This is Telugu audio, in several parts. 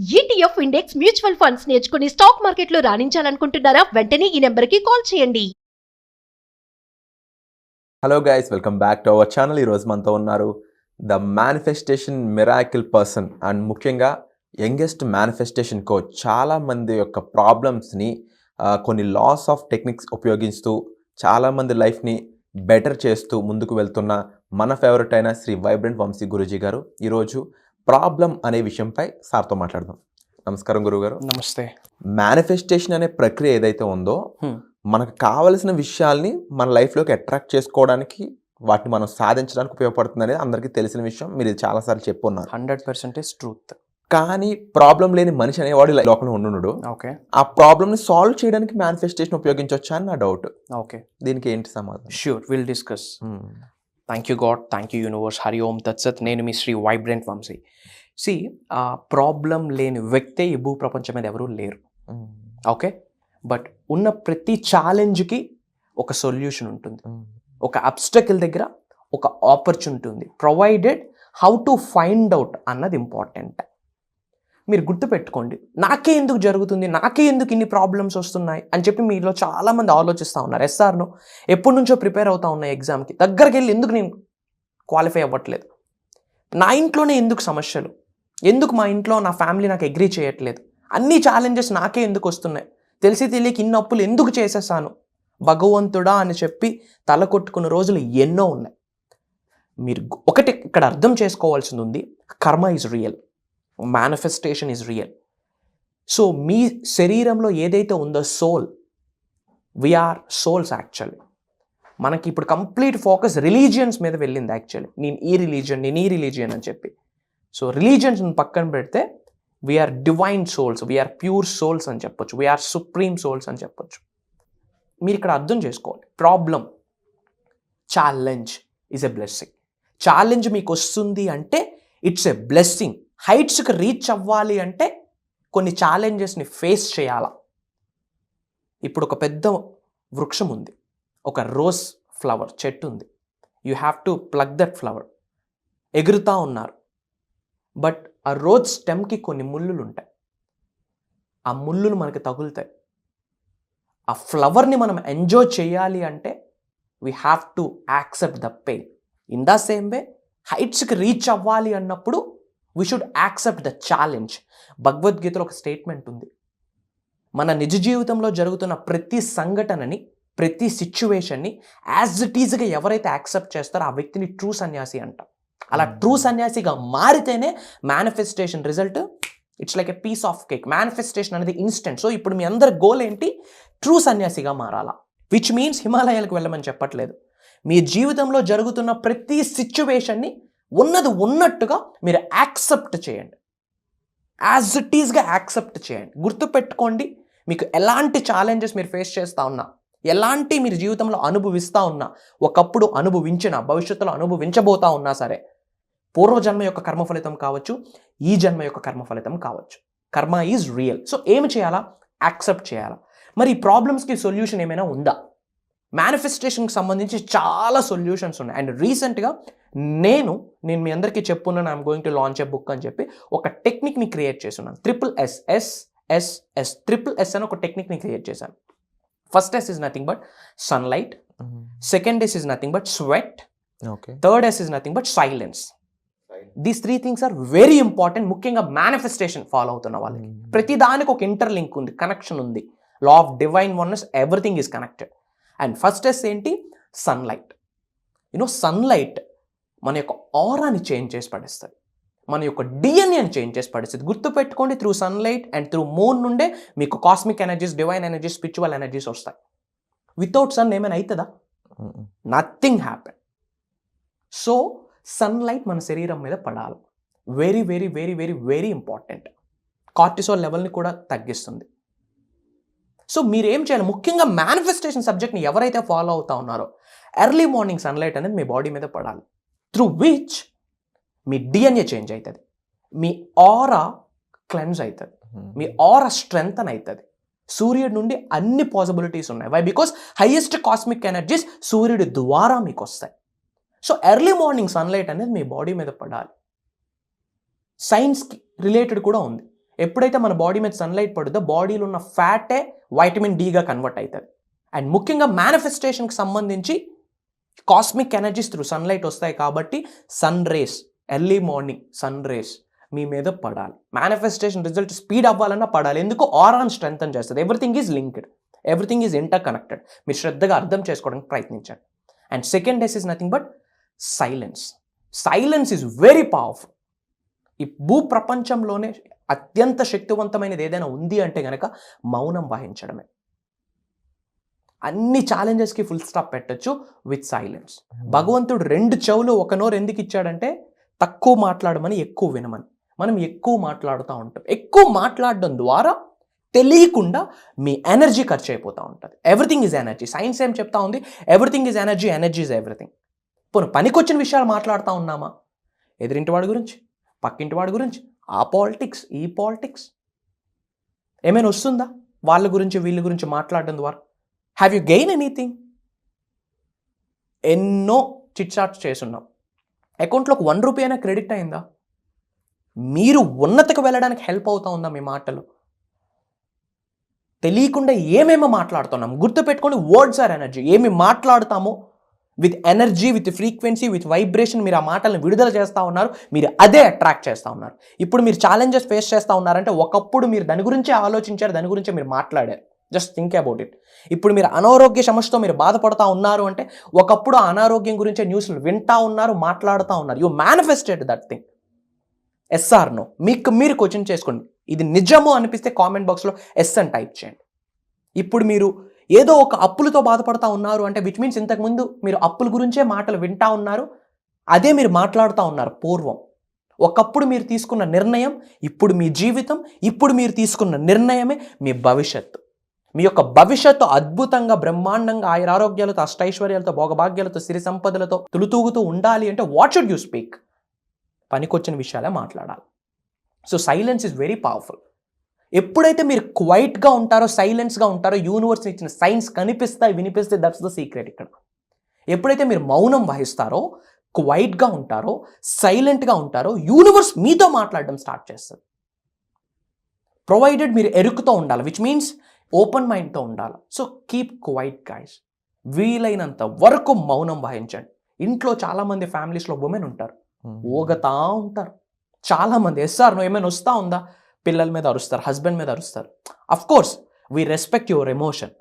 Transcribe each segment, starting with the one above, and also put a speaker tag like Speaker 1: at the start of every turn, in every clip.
Speaker 1: ETF ఇండెక్స్ మ్యూచువల్ ఫండ్స్ నేర్చుకుని స్టాక్ మార్కెట్లో రాణించాలనుకుంటున్నారా? వెంటనే ఈ నెంబర్కి కాల్ చేయండి.
Speaker 2: Hello guys, welcome back to our channel. ఈరోజు మనతో ఉన్నారు the manifestation miracle person and ముఖ్యంగా యంగెస్ట్ మేనిఫెస్టేషన్ కోచ్. చాలామంది యొక్క ప్రాబ్లమ్స్ని కొన్ని లాస్ ఆఫ్ టెక్నిక్స్ ఉపయోగిస్తూ చాలామంది లైఫ్ని బెటర్ చేస్తూ ముందుకు వెళ్తున్న మన ఫేవరెట్ అయిన శ్రీ వైబ్రెంట్ వంశీ గురూజీ గారు ఈరోజు ప్రాబ్లం అనే విషయంపై సార్తో మాట్లాడదాం. నమస్కారం గురుగారు.
Speaker 3: నమస్తే.
Speaker 2: మేనిఫెస్టేషన్ అనే ప్రక్రియ ఏదైతే ఉందో మనకు కావలసిన విషయాల్ని మన లైఫ్లోకి అట్రాక్ట్ చేసుకోవడానికి, వాటిని మనం సాధించడానికి ఉపయోగపడుతుంది అనేది అందరికీ తెలిసిన విషయం. మీరు ఇది చాలాసార్లు చెప్పున్నారు.
Speaker 3: 100% ట్రూత్.
Speaker 2: కానీ ప్రాబ్లం లేని మనిషి అనేవాడు లోకంలో ఉండునుడు.
Speaker 3: ఓకే.
Speaker 2: ఆ ప్రాబ్లమ్ని సాల్వ్ చేయడానికి మేనిఫెస్టేషన్ ఉపయోగించవచ్చా అని నా డౌట్.
Speaker 3: ఓకే,
Speaker 2: దీనికి ఏంటి సమాధానం?
Speaker 3: Sure, will discuss. Thank you God, thank you universe, Hari Om తత్సత్. నేను మీ శ్రీ వైబ్రెంట్ వంశీ. ఆ ప్రాబ్లం లేని వ్యక్తే ఈ భూ ప్రపంచం మీద ఎవరూ లేరు. ఓకే, బట్ ఉన్న ప్రతి ఛాలెంజ్కి ఒక సొల్యూషన్ ఉంటుంది. ఒక అబ్స్టకిల్ దగ్గర ఒక ఆపర్చునిటీ ఉంది. Provided how to find out అన్నది ఇంపార్టెంట్. మీరు గుర్తుపెట్టుకోండి, నాకే ఎందుకు జరుగుతుంది, నాకే ఎందుకు ఇన్ని ప్రాబ్లమ్స్ వస్తున్నాయి అని చెప్పి మీలో చాలామంది ఆలోచిస్తూ ఉన్నారు. ఎస్ఆర్ను ఎప్పటి నుంచో ప్రిపేర్ అవుతా ఉన్నాయి ఎగ్జామ్కి, దగ్గరికి వెళ్ళి ఎందుకు నేను క్వాలిఫై అవ్వట్లేదు, నా ఇంట్లోనే ఎందుకు సమస్యలు, ఎందుకు మా ఇంట్లో నా ఫ్యామిలీ నాకు అగ్రీ చేయట్లేదు, అన్ని ఛాలెంజెస్ నాకే ఎందుకు వస్తున్నాయి, తెలిసి తెలియక ఇన్ని అప్పులు ఎందుకు చేసేసాను, భగవంతుడా అని చెప్పి తల కొట్టుకున్న రోజులు ఎన్నో ఉన్నాయి. మీరు ఒకటి ఇక్కడ అర్థం చేసుకోవాల్సింది ఉంది, karma is real, manifestation is real. So మీ శరీరంలో ఏదైతే ఉందో సోల్, వీఆర్ సోల్స్ యాక్చువల్లీ. మనకి ఇప్పుడు కంప్లీట్ ఫోకస్ రిలీజియన్స్ మీద వెళ్ళింది యాక్చువల్లీ. నేను ఈ రిలీజియన్ అని చెప్పి. సో రిలీజియన్స్ పక్కన పెడితే we are divine souls, we are pure souls అని చెప్పొచ్చు, వీఆర్ సుప్రీం సోల్స్ అని చెప్పొచ్చు. మీరు ఇక్కడ అర్థం చేసుకోవాలి, problem, challenge is a blessing. Challenge మీకు వస్తుంది అంటే ఇట్స్ ఎ బ్లెస్సింగ్. హైట్స్కి రీచ్ అవ్వాలి అంటే కొన్ని ఛాలెంజెస్ని ఫేస్ చేయాలా. ఇప్పుడు ఒక పెద్ద వృక్షం ఉంది, ఒక రోజ్ ఫ్లవర్ చెట్టు ఉంది. You have to plug that flower. ఎగురుతూ ఉన్నారు, బట్ ఆ రోజ్ స్టెమ్కి కొన్ని ముళ్ళులు ఉంటాయి. ఆ ముళ్ళులు మనకి తగులుతాయి. ఆ ఫ్లవర్ని మనం ఎంజాయ్ చేయాలి అంటే we have to accept the pain. In the same way హైట్స్కి రీచ్ అవ్వాలి అన్నప్పుడు we should accept the challenge. భగవద్గీతలో ఒక స్టేట్మెంట్ ఉంది, మన నిజ జీవితంలో జరుగుతున్న ప్రతి సంఘటనని, ప్రతి సిచ్యువేషన్ని యాజ్ ఇట్ ఈజ్గా ఎవరైతే యాక్సెప్ట్ చేస్తారో ఆ వ్యక్తిని ట్రూ సన్యాసి అంటాం. అలా ట్రూ సన్యాసిగా మారితేనే manifestation result it's like a piece of cake. Manifestation అనేది ఇన్స్టెంట్. సో ఇప్పుడు మీ అందరి గోల్ ఏంటి? ట్రూ సన్యాసిగా మారాలా. విచ్ మీన్స్ హిమాలయాలకు వెళ్ళమని చెప్పట్లేదు. మీ జీవితంలో జరుగుతున్న ప్రతి సిచ్యువేషన్ని ఉన్నది ఉన్నట్టుగా మీరు యాక్సెప్ట్ చేయండి, యాజ్ ఇట్ ఈజ్గా యాక్సెప్ట్ చేయండి. గుర్తుపెట్టుకోండి, మీకు ఎలాంటి ఛాలెంజెస్ మీరు ఫేస్ చేస్తూ ఉన్నా, ఎలాంటి మీరు జీవితంలో అనుభవిస్తూ ఉన్నా, ఒకప్పుడు అనుభవించిన, భవిష్యత్తులో అనుభవించబోతా ఉన్నా సరే, పూర్వజన్మ యొక్క కర్మ ఫలితం కావచ్చు, ఈ జన్మ యొక్క కర్మ ఫలితం కావచ్చు. కర్మ ఈజ్ రియల్. సో ఏమి చేయాలా? యాక్సెప్ట్ చేయాలా. మరి ఈ ప్రాబ్లమ్స్కి సొల్యూషన్ ఏమైనా ఉందా? మేనిఫెస్టేషన్కి సంబంధించి చాలా సొల్యూషన్స్ ఉన్నాయి. అండ్ రీసెంట్గా నేను మీ అందరికీ చెప్పున్నాను, I'm going to launch a book అని చెప్పి ఒక టెక్నిక్ని క్రియేట్ చేస్తున్నాను. SSS అని ఒక టెక్నిక్ని క్రియేట్ చేశాను. First S is nothing but sunlight. Second S is nothing but sweat. Third S is nothing but silence. These three things are very important. ముఖ్యంగా మేనిఫెస్టేషన్ ఫాలో అవుతున్న వాళ్ళకి ప్రతి దానికి ఒక ఇంటర్లింక్ ఉంది, కనెక్షన్ ఉంది. Law of divine oneness, everything is connected. And first S ఏంటి? సన్లైట్. సన్లైట్ మన యొక్క ఆరాని చేంజ్ చేసి పడేస్తుంది, మన యొక్క డిఎన్ఏని చేంజ్ చేసి పడేస్తుంది. గుర్తుపెట్టుకోండి, through sunlight and through moon నుండే మీకు cosmic energies, divine energies, spiritual energies వస్తాయి. వితౌట్ సన్ ఏమైనా అవుతుందా? Nothing happen. సో సన్లైట్ మన శరీరం మీద పడాలి. Very very very very very important. Cortisol లెవెల్ని కూడా తగ్గిస్తుంది. సో మీరేం చేయాలి? ముఖ్యంగా మేనిఫెస్టేషన్ సబ్జెక్ట్ని ఎవరైతే ఫాలో అవుతా ఉన్నారో, ఎర్లీ మార్నింగ్ సన్లైట్ అనేది మీ బాడీ మీద పడాలి. Through which me DNA change అవుతుంది, మీ ఆరా క్లెన్స్ అవుతుంది, మీ ఆరా స్ట్రెంగ్తన్ అవుతుంది. సూర్యుడి నుండి అన్ని పాసిబిలిటీస్ ఉన్నాయి. Why? Because highest cosmic energies సూర్యుడి ద్వారా మీకు వస్తాయి. సో ఎర్లీ మార్నింగ్ సన్లైట్ అనేది మీ బాడీ మీద పడాలి. సైన్స్కి రిలేటెడ్ కూడా ఉంది. ఎప్పుడైతే మన బాడీ మీద సన్లైట్ పడుతుందో బాడీలో ఉన్న ఫ్యాటే వైటమిన్ డీగా కన్వర్ట్ అవుతుంది. అండ్ ముఖ్యంగా మేనిఫెస్టేషన్కి సంబంధించి కాస్మిక్ ఎనర్జీస్ త్రూ సన్లైట్ వస్తాయి కాబట్టి sun rays, early morning sun rays మీ మీద పడాలి. మేనిఫెస్టేషన్ రిజల్ట్ స్పీడ్ అవ్వాలన్నా పడాలి. ఎందుకు? ఆరాన్ స్ట్రెంగ్తన్ చేస్తుంది. Everything is linked, everything is interconnected. మీరు శ్రద్ధగా అర్థం చేసుకోవడానికి ప్రయత్నించండి. And second days is nothing but silence. Silence is very powerful. ఈ భూ ప్రపంచంలోనే అత్యంత శక్తివంతమైనది ఏదైనా ఉంది అంటే కనుక మౌనం వహించడమే. అన్ని ఛాలెంజెస్కి ఫుల్ స్టాప్ పెట్టచ్చు విత్ సైలెన్స్. భగవంతుడు 2 చెవులు 1 నోరు ఎందుకు ఇచ్చాడంటే తక్కువ మాట్లాడమని, ఎక్కువ వినమని. మనం ఎక్కువ మాట్లాడుతూ ఉంటాం. ఎక్కువ మాట్లాడడం ద్వారా తెలియకుండా మీ ఎనర్జీ ఖర్చు అయిపోతూ ఉంటుంది. Everything is energy. సైన్స్ ఏం చెప్తా ఉంది? Everything is energy, energy is everything. పోనీ పనికొచ్చిన విషయాలు మాట్లాడుతూ ఉన్నామా? ఎదురింటి వాడి గురించి, పక్కింటి వాడి గురించి, ఆ పాలిటిక్స్, ఈ పాలిటిక్స్ ఏమైనా వస్తుందా వాళ్ళ గురించి వీళ్ళ గురించి మాట్లాడడం ద్వారా? Have you gain anything? ఎన్నో చిట్ చాట్స్ చేసున్నాం. అకౌంట్లోకి 1 రూపీ అయినా క్రెడిట్ అయిందా? మీరు ఉన్నతకు వెళ్ళడానికి హెల్ప్ అవుతా ఉందా మీ మాటలు? తెలియకుండా ఏమేమో మాట్లాడుతున్నాం. గుర్తుపెట్టుకోండి, వర్డ్స్ ఆర్ ఎనర్జీ. ఏమి మాట్లాడతామో with energy, with frequency, with vibration మీరు ఆ మాటలను విడుదల చేస్తూ ఉన్నారు. మీరు అదే అట్రాక్ట్ చేస్తూ ఉన్నారు. ఇప్పుడు మీరు ఛాలెంజెస్ ఫేస్ చేస్తూ ఉన్నారంటే ఒకప్పుడు మీరు దాని గురించే ఆలోచించారు, దాని గురించే మీరు మాట్లాడారు. Just think about it. ఇప్పుడు మీరు అనారోగ్య సమస్యతో మీరు బాధపడతా ఉన్నారు అంటే ఒకప్పుడు ఆ అనారోగ్యం గురించే న్యూస్లు వింటా ఉన్నారు, మాట్లాడుతూ ఉన్నారు. You manifested that thing. Yes or no? మీకు మీరు క్వశ్చన్ చేసుకోండి. ఇది నిజము అనిపిస్తే కామెంట్ బాక్స్లో ఎస్ అని టైప్ చేయండి. ఇప్పుడు మీరు ఏదో ఒక అప్పులతో బాధపడతా ఉన్నారు అంటే విచ్ మీన్స్ ఇంతకుముందు మీరు అప్పుల గురించే మాటలు వింటా ఉన్నారు, అదే మీరు మాట్లాడుతూ ఉన్నారు పూర్వం. ఒకప్పుడు మీరు తీసుకున్న నిర్ణయం ఇప్పుడు మీ జీవితం, ఇప్పుడు మీరు తీసుకున్న నిర్ణయమే మీ భవిష్యత్తు. మీ యొక్క భవిష్యత్తు అద్భుతంగా, బ్రహ్మాండంగా, ఆయురారోగ్యాలతో, అష్టైశ్వర్యాలతో, భోగభాగ్యాలతో, సిరి సంపదలతో తులుతూగుతూ ఉండాలి అంటే వాట్ షుడ్ యూ స్పీక్? పనికొచ్చిన విషయాలే మాట్లాడాలి. So silence is very powerful. ఎప్పుడైతే మీరు క్వైట్గా ఉంటారో, సైలెన్స్గా ఉంటారో, యూనివర్స్ ఇచ్చిన సైన్స్ కనిపిస్తాయి, వినిపిస్తాయి. దట్స్ ద సీక్రెట్ ఇక్కడ. ఎప్పుడైతే మీరు మౌనం వహిస్తారో, క్వైట్గా ఉంటారో, సైలెంట్గా ఉంటారో, యూనివర్స్ మీతో మాట్లాడడం స్టార్ట్ చేస్తుంది. ప్రొవైడెడ్ మీరు ఎరుకుతో ఉండాలి, విచ్ మీన్స్ ఓపెన్ మైండ్తో ఉండాలి. So keep quiet guys. వీలైనంత వరకు మౌనం వహించండి. ఇంట్లో చాలామంది ఫ్యామిలీస్లో ఉమెన్ ఉంటారు, ఊగతా ఉంటారు. చాలామంది ఎస్ఆర్ నో ఏమైనా వస్తూ ఉందా? పిల్లల మీద అరుస్తారు, హస్బెండ్ మీద అరుస్తారు. Of course we respect your emotion,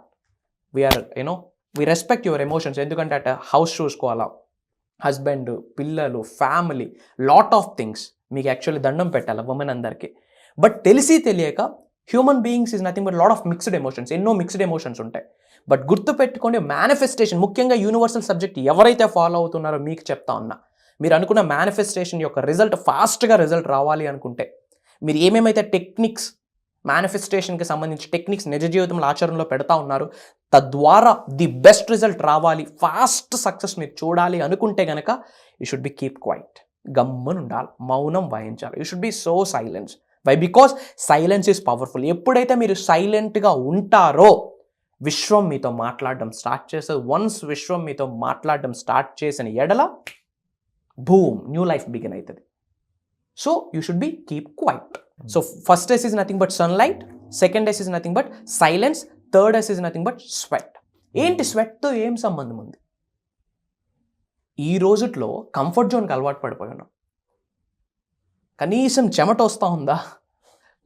Speaker 3: we respect your emotions. ఎందుకంటే అట్ హౌస్ చూసుకోవాలా, హస్బెండ్, పిల్లలు, ఫ్యామిలీ, లాట్ ఆఫ్ థింగ్స్. మీకు యాక్చువల్లీ దండం పెట్టాలి ఉమెన్ అందరికీ. బట్ తెలిసి తెలియక human beings is nothing but lot of mixed emotions. ఎన్నో మిక్స్డ్ ఎమోషన్స్ ఉంటాయి. బట్ గుర్తుపెట్టుకోండి, మేనిఫెస్టేషన్ ముఖ్యంగా యూనివర్సల్ సబ్జెక్ట్ ఎవరైతే ఫాలో అవుతున్నారో మీకు చెప్తా ఉన్నా, మీరు అనుకున్న మేనిఫెస్టేషన్ యొక్క రిజల్ట్ ఫాస్ట్గా రిజల్ట్ రావాలి అనుకుంటే మీరు ఏమేమైతే టెక్నిక్స్, మేనిఫెస్టేషన్కి సంబంధించి టెక్నిక్స్ నిజ జీవితంలో ఆచరణలో పెడతా ఉన్నారు, తద్వారా ది బెస్ట్ రిజల్ట్ రావాలి, ఫాస్ట్ సక్సెస్ మీరు చూడాలి అనుకుంటే కనుక you should be keep quiet. గమ్మున ఉండాలి, మౌనం వహించాలి. You should be so silence. Why? Because silence is powerful. ఎప్పుడైతే మీరు సైలెంట్గా ఉంటారో విశ్వం మీతో మాట్లాడడం స్టార్ట్ చేస్తుంది. వన్స్ విశ్వం మీతో మాట్లాడడం స్టార్ట్ చేసిన ఎడల బూమ్, న్యూ లైఫ్ బిగిన్ అవుతుంది. So you should be keep quiet. So first days is nothing but sunlight, second days is nothing but silence, third days is nothing but sweat. ఏంటి స్వెట్తో ఏం సంబంధం ఉంది? ఈ రోజుట్లో కంఫర్ట్ జోన్కి అలవాటు పడిపోయి ఉన్నాం. కనీసం చెమట వస్తూ ఉందా?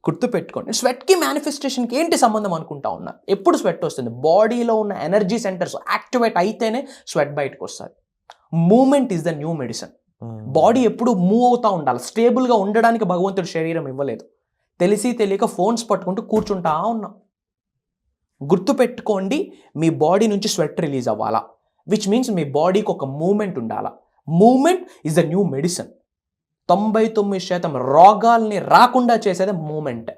Speaker 3: గుర్తుపెట్టుకోండి, స్వెట్కి మేనిఫెస్టేషన్కి ఏంటి సంబంధం అనుకుంటా ఉన్నా. ఎప్పుడు స్వెట్ వస్తుంది? బాడీలో ఉన్న ఎనర్జీ సెంటర్స్ యాక్టివేట్ అయితేనే స్వెట్ బయటకు వస్తుంది. Moment is the new medicine. Body ఎప్పుడు మూవ్ అవుతూ ఉండాలి. స్టేబుల్గా ఉండడానికి భగవంతుడు శరీరం ఇవ్వలేదు. తెలిసి తెలియక ఫోన్స్ పట్టుకుంటూ కూర్చుంటా ఉన్నాం. గుర్తుపెట్టుకోండి, మీ బాడీ నుంచి స్వెట్ రిలీజ్ అవ్వాలా, విచ్ మీన్స్ మీ బాడీకి ఒక మూమెంట్ ఉండాలా. Moment is the new medicine. 99% రోగాల్ని రాకుండా చేసేది మూమెంట్.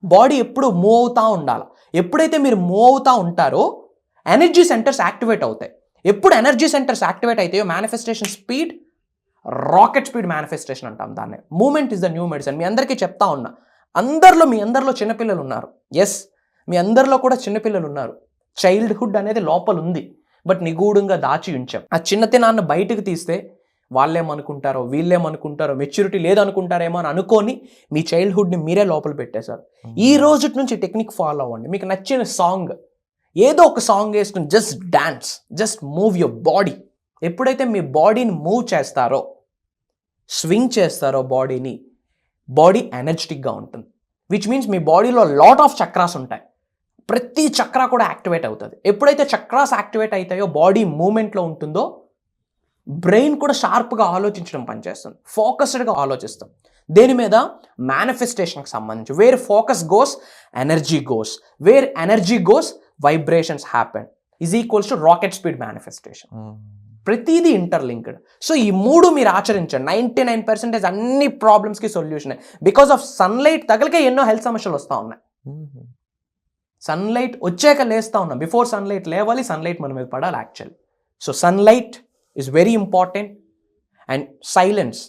Speaker 3: బాడీ ఎప్పుడు మూవ్ అవుతూ ఉండాలి. ఎప్పుడైతే మీరు మూవ్ అవుతూ ఉంటారో ఎనర్జీ సెంటర్స్ యాక్టివేట్ అవుతాయి. ఎప్పుడు ఎనర్జీ సెంటర్స్ యాక్టివేట్ అవుతాయో manifestation speed, rocket speed manifestation అంటాం దాన్ని. Moment is the new medicine. మీ అందరికీ చెప్తా ఉన్నా, మీ అందరిలో చిన్నపిల్లలు ఉన్నారు. ఎస్, మీ అందరిలో కూడా చిన్నపిల్లలు ఉన్నారు. చైల్డ్హుడ్ అనేది లోపల ఉంది, బట్ నిగూఢంగా దాచి ఉంచాం. ఆ చిన్నతనాన్ని బయటకు తీస్తే వాళ్ళేమనుకుంటారో వీళ్ళేమనుకుంటారో మెచ్యూరిటీ లేదనుకుంటారేమో అని అనుకొని మీ చైల్డ్హుడ్ని మీరే లోపల పెట్టేశారు. ఈ రోజు నుంచి టెక్నిక్ ఫాలో అవ్వండి. మీకు నచ్చిన సాంగ్ ఏదో ఒక సాంగ్ వేసుకుని just dance, just move your body. ఎప్పుడైతే మీ బాడీని మూవ్ చేస్తారో, స్వింగ్ చేస్తారో బాడీ ఎనర్జెటిక్గా ఉంటుంది. విచ్ మీన్స్ మీ బాడీలో లాట్ ఆఫ్ చక్రాస్ ఉంటాయి. ప్రతి చక్రా కూడా యాక్టివేట్ అవుతుంది. ఎప్పుడైతే చక్రాస్ యాక్టివేట్ అవుతాయో బాడీ మూమెంట్లో ఉంటుందో బ్రెయిన్ కూడా షార్ప్గా ఆలోచించడం పనిచేస్తుంది. ఫోకస్డ్గా ఆలోచిస్తాం. దేని మీద? మేనిఫెస్టేషన్కి సంబంధించి. Where focus goes energy goes, where energy goes vibrations happen is equals to rocket speed manifestation. ప్రతిదీ ఇంటర్లింక్డ్. సో ఈ 3 మీరు ఆచరించండి. 99% అన్ని ప్రాబ్లమ్స్కి సొల్యూషన్. బికాస్ ఆఫ్ సన్లైట్ తగలికే ఎన్నో హెల్త్ సమస్యలు వస్తూ ఉన్నాయి. సన్లైట్ వచ్చాక లేస్తూ ఉన్నాం. బిఫోర్ సన్లైట్ లేవాలి, సన్లైట్ మన మీద పడాలి actually. So sunlight is very important. And silence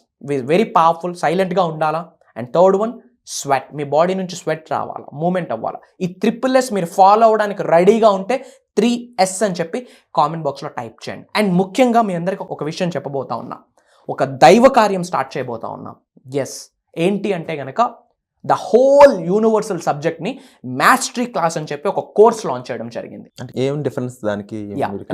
Speaker 3: very powerful. సైలెంట్గా ఉండాలా. And third one sweat. Me body నుంచి స్వెట్ రావాలా, మూమెంట్ అవ్వాలా. ఈ 3S మీరు ఫాలో అవ్వడానికి రెడీగా ఉంటే 3S అని చెప్పి కామెంట్ బాక్స్లో టైప్ చేయండి. అండ్ ముఖ్యంగా మీ అందరికీ ఒక విషయం చెప్పబోతా ఉన్నా. ఒక దైవ కార్యం స్టార్ట్ చేయబోతా ఉన్నాం. ఎస్, ఏంటి అంటే కనుక ద హోల్ యూనివర్సల్ సబ్జెక్ట్ని మాస్టరీ క్లాస్ అని చెప్పి ఒక కోర్స్ లాంచ్ చేయడం జరిగింది.
Speaker 2: అంటే ఏం డిఫరెన్స్ దానికి?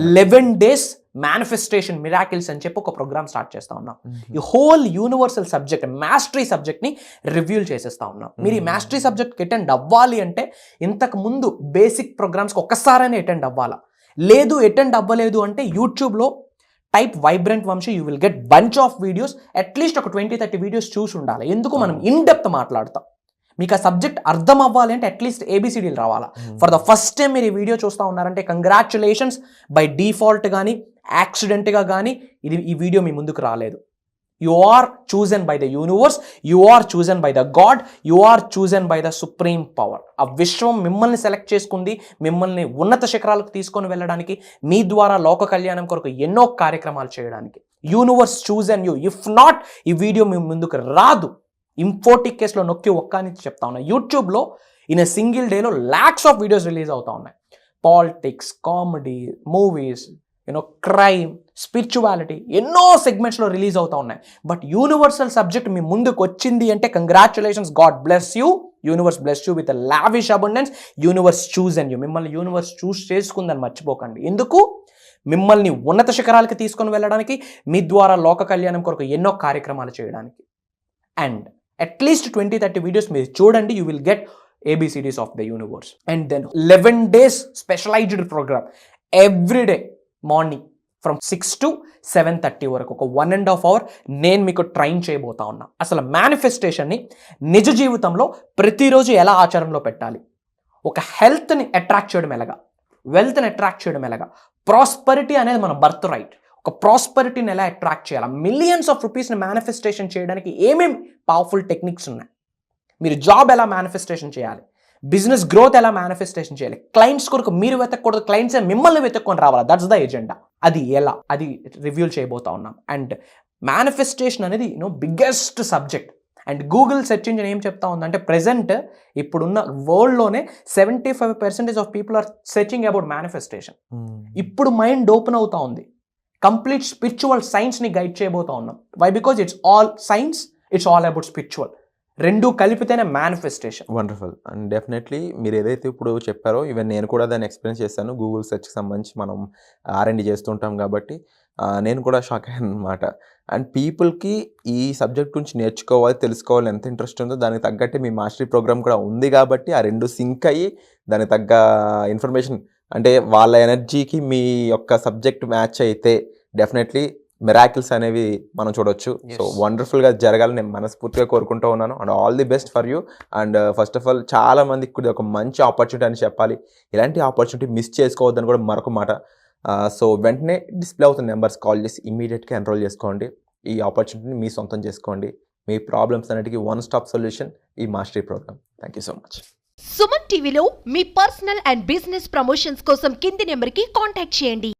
Speaker 3: 11 days మేనిఫెస్టేషన్ మిరాకిల్స్ అని చెప్పి ఒక ప్రోగ్రామ్ స్టార్ట్ చేస్తా ఉన్నాం. ఈ హోల్ యూనివర్సల్ సబ్జెక్ట్, మాస్టరీ సబ్జెక్ట్ని రివ్యూల్ చేసేస్తా ఉన్నాం. మీరు ఈ మాస్టరీ సబ్జెక్ట్కి అటెండ్ అవ్వాలి అంటే ఇంతకు ముందు బేసిక్ ప్రోగ్రామ్స్కి ఒక్కసారైనా అటెండ్ అవ్వాలా. లేదు అటెండ్ అవ్వలేదు అంటే యూట్యూబ్లో type vibrant Vamshi, you will get bunch of videos. At least ఒక 20-30 వీడియోస్ చూసి ఉండాలి. ఎందుకు? మనం ఇన్ డెప్త్ మాట్లాడతాం. మీకు ఆ సబ్జెక్ట్ అర్థం అవ్వాలి అంటే అట్లీస్ట్ ABCDలు రావాలా. ఫర్ ద ఫస్ట్ టైం మీరు ఈ వీడియో చూస్తూ ఉన్నారంటే కంగ్రాచులేషన్స్. బై డిఫాల్ట్ కానీ యాక్సిడెంట్గా కానీ ఈ వీడియో మీ ముందుకు రాలేదు. You are chosen by the universe, you are chosen by the god, you are chosen by the supreme power. ఆ విశ్వం మిమ్మల్ని సెలెక్ట్ చేసుకుంది, మిమ్మల్ని ఉన్నత శిఖరాలకు తీసుకొని వెళ్ళడానికి, మీ ద్వారా లోక కళ్యాణం కొరకు ఎన్నో కార్యక్రమాలు చేయడానికి. Universe chosen you. If not, ఈ వీడియో మీ ముందుకు రాదు. ఇంఫోటిక్ కేసులో నొక్కి నుంచి చెప్తా ఉన్నా. యూట్యూబ్లో ఇన్ ఎ సింగిల్ డేలో lakhs ఆఫ్ వీడియోస్ రిలీజ్ అవుతా ఉన్నాయి. Politics, comedy, movies, crime, spirituality, ఎన్నో సెగ్మెంట్స్లో రిలీజ్ అవుతా ఉన్నాయి. బట్ యూనివర్సల్ సబ్జెక్ట్ మీ ముందుకు వచ్చింది అంటే congratulations, God bless you, universe bless you with lavish abundance. Universe chosen you. మిమ్మల్ని యూనివర్స్ చూస్ చేసుకుందని మర్చిపోకండి. ఎందుకు? మిమ్మల్ని ఉన్నత శిఖరాలకి తీసుకొని వెళ్ళడానికి, మీ ద్వారా లోక కళ్యాణం కొరకు ఎన్నో కార్యక్రమాలు చేయడానికి. అండ్ అట్లీస్ట్ 20-30 వీడియోస్ మీరు చూడండి. You will get ABCDs of the universe. And then 11 days specialised programme everyday morning from 6 to 7:30 వరకు ఒక 1.5 hour నేను మీకు ట్రైన్ చేయబోతా ఉన్నా. అసలు మేనిఫెస్టేషన్ని నిజ జీవితంలో ప్రతిరోజు ఎలా ఆచరణలో పెట్టాలి, ఒక హెల్త్ని అట్రాక్ట్ చేయడం ఎలాగా, వెల్త్ని అట్రాక్ట్ చేయడం ఎలాగా, ప్రాస్పరిటీ అనేది మన బర్త్ రైట్, ఒక ప్రాస్పరిటీని ఎలా అట్రాక్ట్ చేయాలి, మిలియన్స్ ఆఫ్ రూపీస్ని మేనిఫెస్టేషన్ చేయడానికి ఏమేమి పవర్ఫుల్ టెక్నిక్స్ ఉన్నాయి, మీరు జాబ్ ఎలా మేనిఫెస్టేషన్ చేయాలి, బిజినెస్ గ్రోత్ ఎలా మేనిఫెస్టేషన్ చేయాలి, క్లయింట్స్ కొరకు మీరు వెతకూడదు, క్లయింట్సే మిమ్మల్ని వెతుక్కొని రావాలా, దట్స్ ద ఎజెండా. అది ఎలా, అది రివ్యూల్ చేయబోతా ఉన్నాం. అండ్ మేనిఫెస్టేషన్ అనేది biggest subject. And Google search engine ఏం చెప్తా ఉందంటే ప్రెజెంట్ ఇప్పుడున్న వరల్డ్లోనే 75% of people are searching about manifestation. ఇప్పుడు మైండ్ ఓపెన్ అవుతా ఉంది. కంప్లీట్ స్పిరిచువల్ సైన్స్ని గైడ్ చేయబోతా ఉన్నాం. Why? Because it's all science, it's all about spiritual. రెండు కలిపితేనే మేనిఫెస్టేషన్.
Speaker 2: వండర్ఫుల్. అండ్ డెఫినెట్లీ మీరు ఏదైతే ఇప్పుడు చెప్పారో ఈవెన్ నేను కూడా దాన్ని ఎక్స్పీరియన్స్ చేశాను. గూగుల్ సెర్చ్కి సంబంధించి మనం R&D చేస్తుంటాం కాబట్టి నేను కూడా షాక్ అయ్యాను అనమాట. అండ్ పీపుల్కి ఈ సబ్జెక్ట్ గురించి నేర్చుకోవాలి, తెలుసుకోవాలి ఎంత ఇంట్రెస్ట్ ఉందో దానికి తగ్గట్టు మీ మాస్టరీ ప్రోగ్రామ్ కూడా ఉంది కాబట్టి ఆ రెండు సింక్ అయ్యి దానికి తగ్గ ఇన్ఫర్మేషన్ అంటే వాళ్ళ ఎనర్జీకి మీ యొక్క సబ్జెక్ట్ మ్యాచ్ అయితే డెఫినెట్లీ మిరాకిల్స్ అనేవి మనం చూడొచ్చు. సో వండర్ఫుల్గా జరగాలని నేను మనస్ఫూర్తిగా కోరుకుంటూ ఉన్నాను. And all the best for you. And first of all చాలా మందికి కూడా ఒక మంచి ఆపర్చునిటీ అని చెప్పాలి. ఇలాంటి ఆపర్చునిటీ మిస్ చేసుకోవద్దని కూడా మరొక మాట. సో వెంటనే డిస్ప్లే అవుతున్న నెంబర్స్ కాల్ చేసి ఇమీడియట్గా ఎన్రోల్ చేసుకోండి. ఈ ఆపర్చునిటీని మీ సొంతం చేసుకోండి. మీ ప్రాబ్లమ్స్ అన్నిటికీ వన్ స్టాప్ సొల్యూషన్ ఈ mastery programme. Thank you so much.
Speaker 1: Suman టీవీలో మీ పర్సనల్ అండ్ బిజినెస్ ప్రమోషన్స్ కోసం కింది నెంబర్కి కాంటాక్ట్ చేయండి.